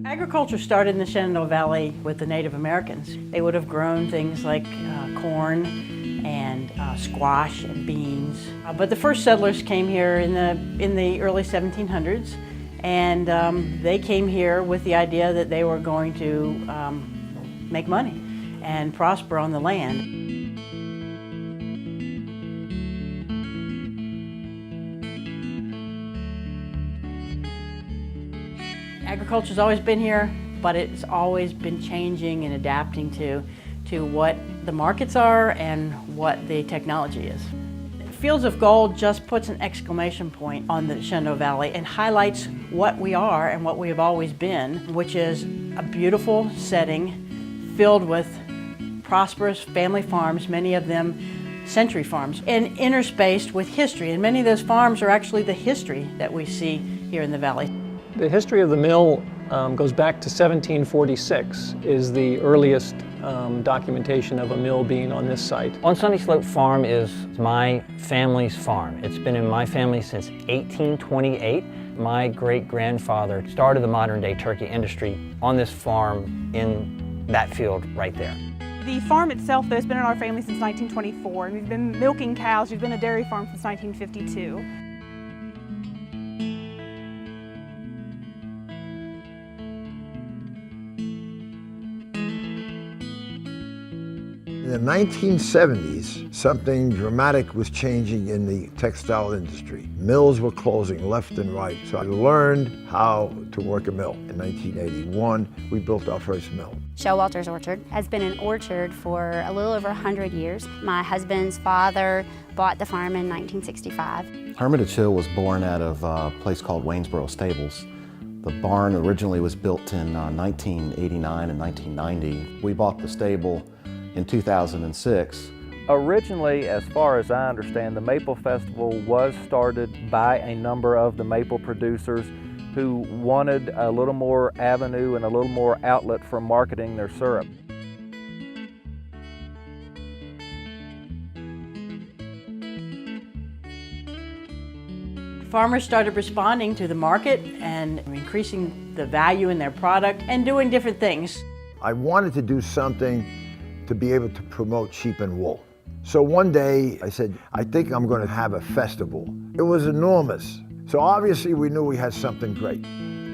Agriculture started in the Shenandoah Valley with the Native Americans. They would have grown things like corn and squash and beans. But the first settlers came here in the early 1700s, and they came here with the idea that they were going to make money and prosper on the land. Agriculture's always been here, but it's always been changing and adapting to what the markets are and what the technology is. Fields of Gold just puts an exclamation point on the Shenandoah Valley and highlights what we are and what we have always been, which is a beautiful setting filled with prosperous family farms, many of them century farms, and interspaced with history. And many of those farms are actually the history that we see here in the valley. The history of the mill goes back to 1746, is the earliest documentation of a mill being on this site. On Sunny Slope Farm is my family's farm. It's been in my family since 1828. My great-grandfather started the modern-day turkey industry on this farm in that field right there. The farm itself, though, has been in our family since 1924, and we've been milking cows. We've been a dairy farm since 1952. In the 1970s, something dramatic was changing in the textile industry. Mills were closing left and right, so I learned how to work a mill. In 1981, we built our first mill. Showalter's Orchard has been an orchard for a little over 100 years. My husband's father bought the farm in 1965. Hermitage Hill was born out of a place called Waynesboro Stables. The barn originally was built in 1989 and 1990. We bought the stable in 2006. Originally, as far as I understand, the Maple Festival was started by a number of the maple producers who wanted a little more avenue and a little more outlet for marketing their syrup. Farmers started responding to the market and increasing the value in their product and doing different things. I wanted to do something to be able to promote sheep and wool. So one day I said, I think I'm going to have a festival. It was enormous. So obviously we knew we had something great.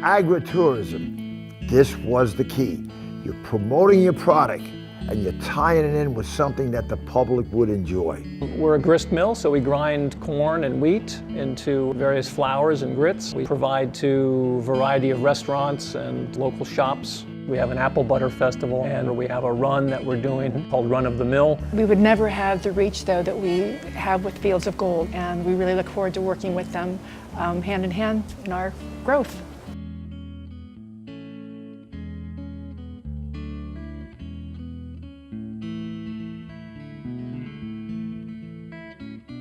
Agri Tourism, this was the key. You're promoting your product and you're tying it in with something that the public would enjoy. We're a grist mill, so we grind corn and wheat into various flours and grits. We provide to a variety of restaurants and local shops. We have an apple butter festival, and we have a run that we're doing called Run of the Mill. We would never have the reach, though, that we have with Fields of Gold, and we really look forward to working with them hand in hand in our growth.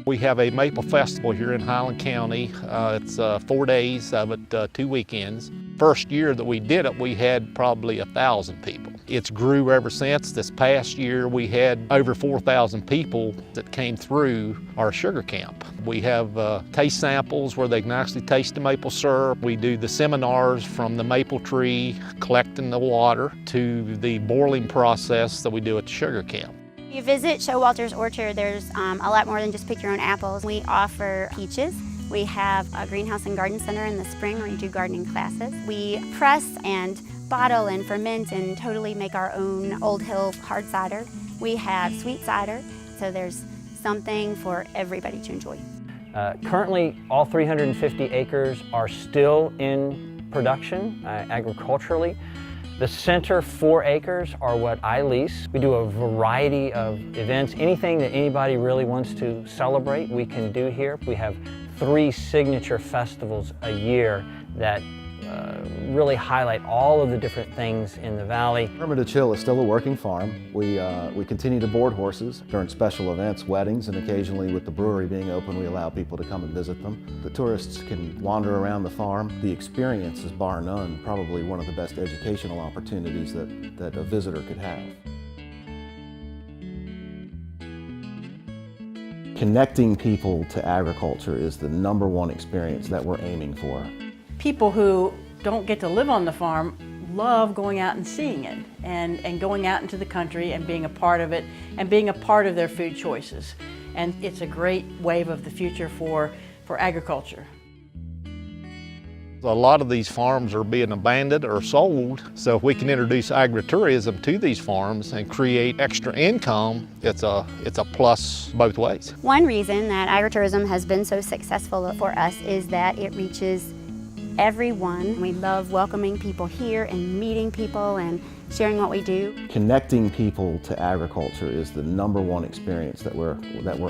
We have a Maple Festival here in Highland County. It's 4 days of it, 2 weekends. First year that we did it, we had probably 1,000 people. It's grew ever since. This past year, we had over 4,000 people that came through our sugar camp. We have taste samples where they can actually taste the maple syrup. We do the seminars from the maple tree, collecting the water, to the boiling process that we do at the sugar camp. If you visit Showalter's Orchard, there's a lot more than just pick your own apples. We offer peaches. We have a greenhouse and garden center in the spring where you do gardening classes. We press and bottle and ferment and totally make our own Old Hill hard cider. We have sweet cider, so there's something for everybody to enjoy. Currently, all 350 acres are still in production agriculturally. The center 4 acres are what I lease. We do a variety of events. Anything that anybody really wants to celebrate, we can do here. We have 3 signature festivals a year that really highlight all of the different things in the valley. Hermitage Hill is still a working farm. We continue to board horses during special events, weddings, and occasionally with the brewery being open, we allow people to come and visit them. The tourists can wander around the farm. The experience is, bar none, probably one of the best educational opportunities that a visitor could have. Connecting people to agriculture is the #1 experience that we're aiming for. People who don't get to live on the farm love going out and seeing it and going out into the country and being a part of it and being a part of their food choices. And it's a great wave of the future for agriculture. A lot of these farms are being abandoned or sold, so if we can introduce agritourism to these farms and create extra income, it's a plus both ways. One reason that agritourism has been so successful for us is that it reaches everyone. We love welcoming people here and meeting people and sharing what we do. Connecting people to agriculture is the #1 experience that we're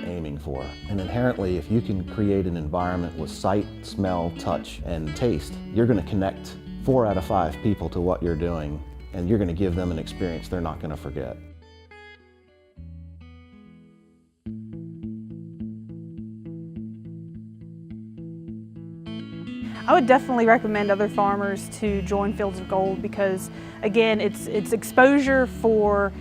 aiming for. And inherently, if you can create an environment with sight, smell, touch, and taste, you're going to connect 4 out of 5 people to what you're doing, and you're going to give them an experience they're not going to forget. I would definitely recommend other farmers to join Fields of Gold because, again, it's exposure for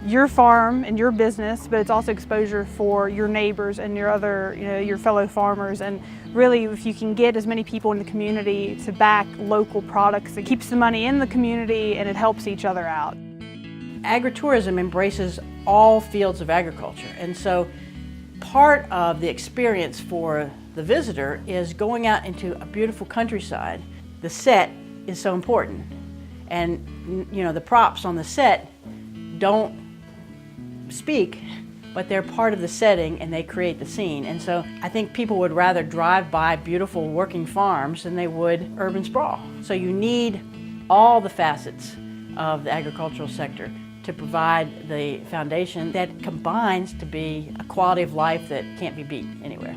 your farm and your business, but it's also exposure for your neighbors and your other, your fellow farmers. And really, if you can get as many people in the community to back local products, it keeps the money in the community and it helps each other out. Agritourism embraces all fields of agriculture, and so part of the experience for the visitor is going out into a beautiful countryside. The set is so important, and the props on the set don't speak, but they're part of the setting and they create the scene. And so I think people would rather drive by beautiful working farms than they would urban sprawl. So you need all the facets of the agricultural sector to provide the foundation that combines to be a quality of life that can't be beat anywhere.